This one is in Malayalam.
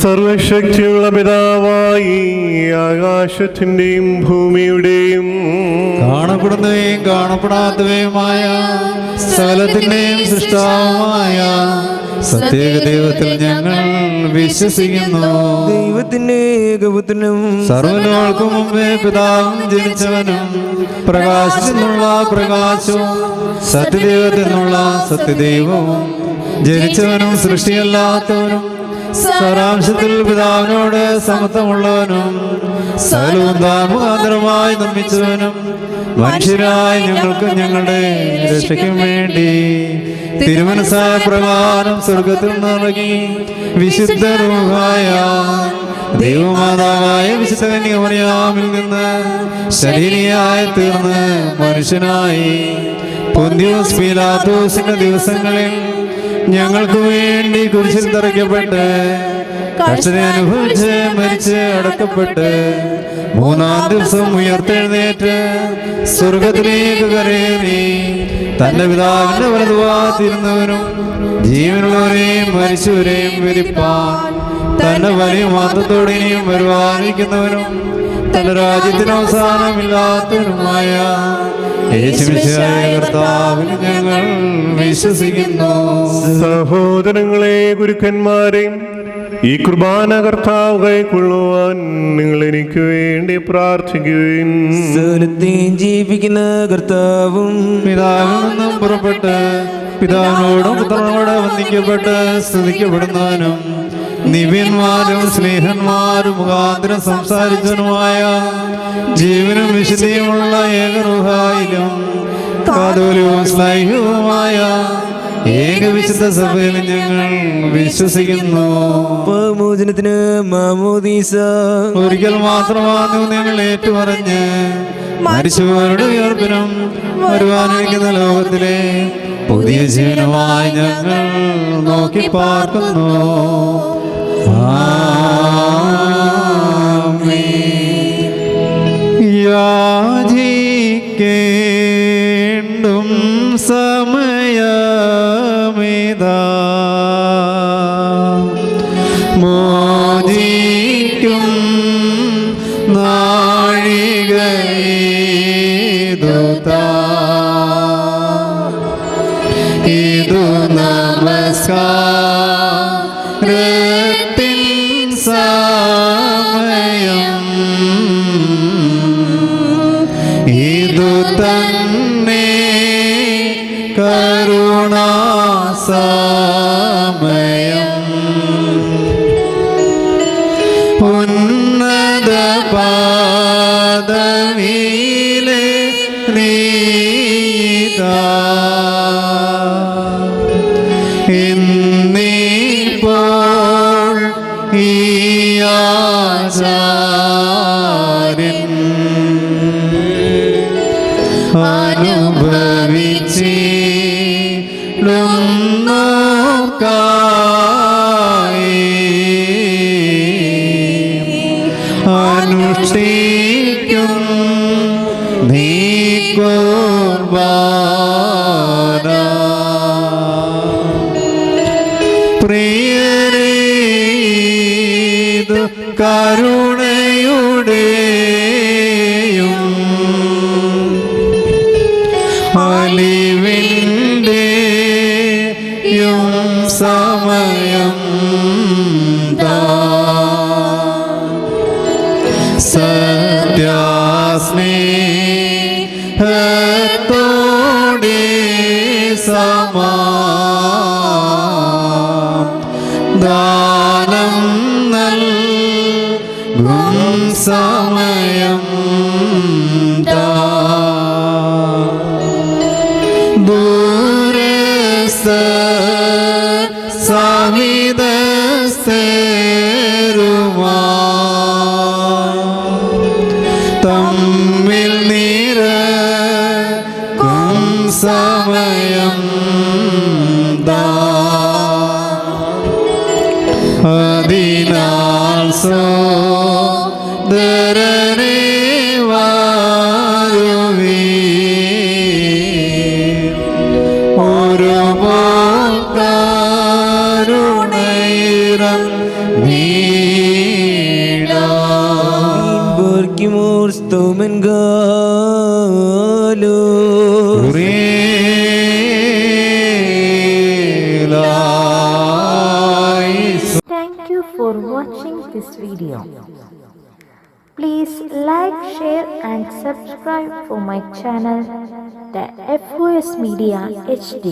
സർവശക്തിയുള്ള പിതാവായി ആകാശത്തിന്റെയും ഭൂമിയുടെയും കാണപ്പെടുന്നവയും കാണപ്പെടാത്തവയുമായ സകലത്തിന്റെയും സൃഷ്ടാവുമായ സത്യേക ദൈവത്തിൽ ഞങ്ങൾ വിശ്വസിക്കുന്നു. ദൈവത്തിന്റെ ഏകപുത്രനും സർവ്വലോകർക്കും മുമ്പേ പിതാവും ജനിച്ചവനും പ്രകാശത്തിൽ നിന്നുള്ള പ്രകാശവും സത്യദൈവത്തിൽ നിന്നുള്ള സത്യദൈവവും ജനിച്ചവനും സൃഷ്ടിയല്ലാത്തവനും സാരാംശത്തിൽ പിതാവിനോട് സമത്വമുള്ളവനും സകലവും താൻ മുഖാന്തരമായി നിർമ്മിച്ചവനും മനുഷ്യരായ ഞങ്ങൾക്ക് ഞങ്ങളുടെ രക്ഷയ്ക്കും വേണ്ടി തിരുമനസ്സായ പ്രകാരം സ്വർഗത്തിൽ നിന്നിറങ്ങി വിശുദ്ധ റൂഹായ ദൈവമാതാവായ വിശുദ്ധ കന്യകമറിയാമിൽ നിന്ന് ശരീരിയായി തീർന്ന് മനുഷ്യനായി പൊന്തിയോസ് പീലാത്തോസിന്റെ ദിവസങ്ങളിൽ ഞങ്ങൾക്ക് വേണ്ടി കുരിശിൽ തറയ്ക്കപ്പെട്ട് കഷ്ടത അനുഭവിച്ച് മരിച്ച് അടക്കപ്പെട്ട് മൂന്നാം ദിവസം ഉയർത്തെഴുന്നേറ്റ് സ്വർഗത്തിലേക്ക് കരേറി തന്റെ പിതാവിന്റെ വലതുഭാഗത്തിരുന്നവരും ജീവനുള്ളവരെയും മരിച്ചവരെയും വിരിപ്പാൻ തന്റെ വലിയ മാത്രത്തോടെ ഇനിയും വരുവാനിരിക്കുന്നവരും തന്റെ രാജ്യത്തിന് അവസാനമില്ലാത്തവരുമായ യേശുമിശിഹായ കർത്താവിൽ ഞങ്ങൾ വിശ്വസിക്കുന്നു. സഹോദരങ്ങളെ, ഗുരുക്കന്മാരെയും ഈ കുർബാന കർത്താവ് കൈക്കൊള്ളുവാൻ നിങ്ങൾ എനിക്ക് വേണ്ടി പ്രാർത്ഥിക്കുകയും സകലത്തെയും ജീവിക്കുന്ന കർത്താവും പിതാവിൽ നിന്നും പുറപ്പെട്ട് പിതാവിനോടും പുത്രനോട് വന്ദിക്കപ്പെട്ട് സ്തുതിക്കപ്പെടുന്നവനും നിവ്യന്മാരും സ്നേഹന്മാരും മുഖാന്തരം സംസാരിച്ചവനുമായ ജീവനും വിശുദ്ധിയുമുള്ള ഏകറുഹായിലും കാതോലികവും സ്നേഹവുമായ ഏകവിശുദ്ധ സഭയിൽ ഞങ്ങൾ വിശ്വസിക്കുന്നു. പാപമോചനത്തിന് മാമോദീസ ഒരിക്കൽ മാത്രമാണ് ഞങ്ങൾ ഏറ്റുപറഞ്ഞ് മരിച്ചവരുടെ ഉയർപ്പിനും വരുവാനിരിക്കുന്ന ലോകത്തിലെ പുതിയ ജീവനുമായി ഞങ്ങൾ നോക്കി പാർക്കുന്നു. യാചിക്കേണ്ടും സമയമിതാ മോചിക്കും നാഴികയിതുതാ ഇതു നമസ്കാരത്തിൻ സമയം ഇതു തന്നെ കരുണാസമയം ഉന്നത പാദവിയിലെ നീതാ ഇന്നിപ്പോൾ ഈ ആചാര്യൻ അനുഷ്ഠിക്കും നീ കുർബാന. പ്രിയരേ, ഇത് കരുണയുടെയും അലിവിന്റെയും സമയം സത്യാസ്നേഹത്തോടെ സമാധാനം നൽകും സമയം ദൂരസ്ഥ സവിധസ്ഥരുമാ തമ്മിൽ നിറക്കും സമയം അതിനാൽ സോദരനെ വാരുവീൻ ഒരു പോക്കാരുണയിരം Porquimor stomen galo. Thank you for watching this video. Please like, share and subscribe for my channel, the FOS Media HD.